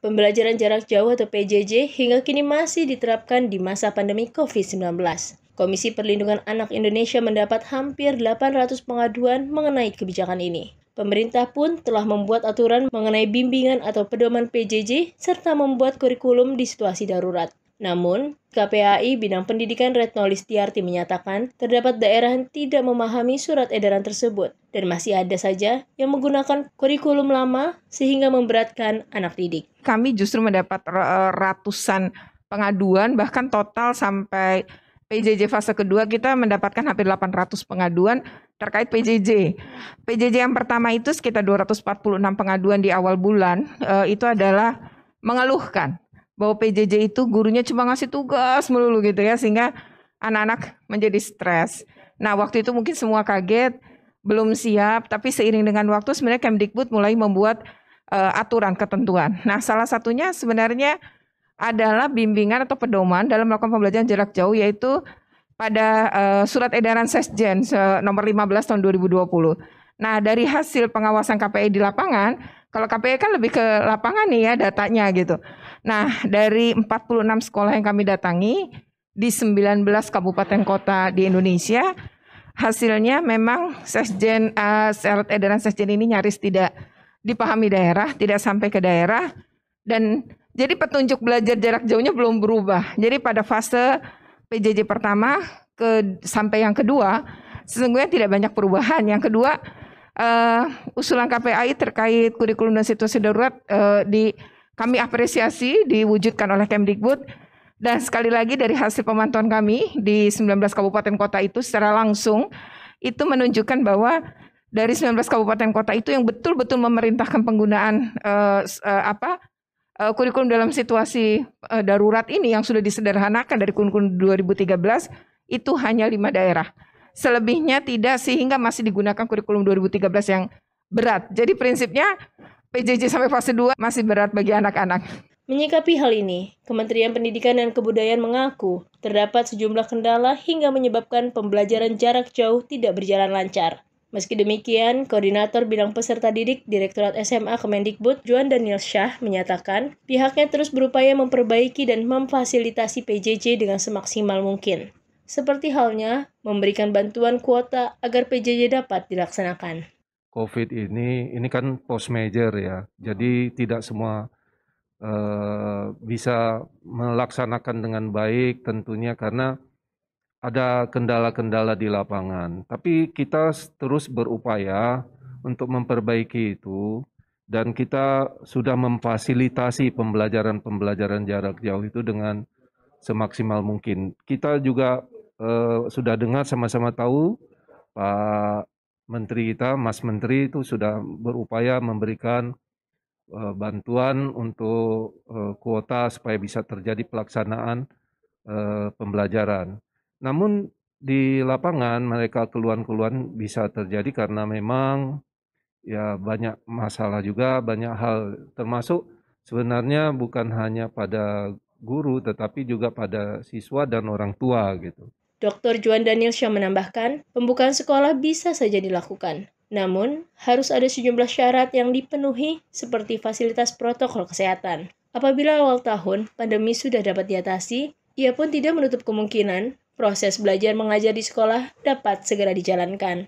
Pembelajaran jarak jauh atau PJJ hingga kini masih diterapkan di masa pandemi COVID-19. Komisi Perlindungan Anak Indonesia mendapat hampir 800 pengaduan mengenai kebijakan ini. Pemerintah pun telah membuat aturan mengenai bimbingan atau pedoman PJJ serta membuat kurikulum di situasi darurat. Namun, KPAI Bidang Pendidikan Retno Listiarti menyatakan terdapat daerah yang tidak memahami surat edaran tersebut dan masih ada saja yang menggunakan kurikulum lama sehingga memberatkan anak didik. Kami justru mendapat ratusan pengaduan, bahkan total sampai PJJ fase kedua kita mendapatkan hampir 800 pengaduan terkait PJJ. PJJ yang pertama itu sekitar 246 pengaduan di awal bulan, itu adalah mengeluhkan bahwa PJJ itu gurunya cuma ngasih tugas melulu gitu ya, sehingga anak-anak menjadi stres. Nah, waktu itu mungkin semua kaget, belum siap, tapi seiring dengan waktu sebenarnya Kemdikbud mulai membuat aturan ketentuan. Nah, salah satunya sebenarnya adalah bimbingan atau pedoman dalam melakukan pembelajaran jarak jauh, yaitu pada surat edaran Sesjen nomor 15 tahun 2020. Nah, dari hasil pengawasan KPI di lapangan, kalau KPI kan lebih ke lapangan nih ya datanya gitu. Nah, dari 46 sekolah yang kami datangi di 19 kabupaten kota di Indonesia, hasilnya memang Sesjen, surat edaran Sesjen ini nyaris tidak dipahami daerah, tidak sampai ke daerah, dan jadi petunjuk belajar jarak jauhnya belum berubah. Jadi pada fase PJJ pertama sampai yang kedua, sesungguhnya tidak banyak perubahan. Yang kedua, usulan KPAI terkait kurikulum dan situasi darurat kami apresiasi diwujudkan oleh Kemdikbud. Dan sekali lagi dari hasil pemantauan kami di 19 kabupaten kota itu secara langsung, itu menunjukkan bahwa dari 19 kabupaten kota itu yang betul-betul memerintahkan penggunaan kurikulum dalam situasi darurat ini yang sudah disederhanakan dari kurikulum 2013 itu hanya 5 daerah. Selebihnya tidak, sehingga masih digunakan kurikulum 2013 yang berat. Jadi prinsipnya PJJ sampai fase 2 masih berat bagi anak-anak. Menyikapi hal ini, Kementerian Pendidikan dan Kebudayaan mengaku terdapat sejumlah kendala hingga menyebabkan pembelajaran jarak jauh tidak berjalan lancar. Meski demikian, Koordinator Bidang Peserta Didik Direktorat SMA Kemendikbud, Juan Daniel Syah, menyatakan pihaknya terus berupaya memperbaiki dan memfasilitasi PJJ dengan semaksimal mungkin. Seperti halnya memberikan bantuan kuota agar PJJ dapat dilaksanakan. COVID ini kan post major ya, jadi tidak semua bisa melaksanakan dengan baik tentunya karena ada kendala-kendala di lapangan. Tapi kita terus berupaya untuk memperbaiki itu dan kita sudah memfasilitasi pembelajaran jarak jauh itu dengan semaksimal mungkin. Kita juga sudah dengar sama-sama tahu Pak Menteri kita, Mas Menteri itu sudah berupaya memberikan bantuan untuk kuota supaya bisa terjadi pelaksanaan pembelajaran. Namun di lapangan mereka keluhan-keluhan bisa terjadi karena memang ya banyak masalah juga, banyak hal, termasuk sebenarnya bukan hanya pada guru tetapi juga pada siswa dan orang tua gitu. Dr. Juan Daniel Syah menambahkan, pembukaan sekolah bisa saja dilakukan. Namun, harus ada sejumlah syarat yang dipenuhi seperti fasilitas protokol kesehatan. Apabila awal tahun pandemi sudah dapat diatasi, ia pun tidak menutup kemungkinan proses belajar mengajar di sekolah dapat segera dijalankan.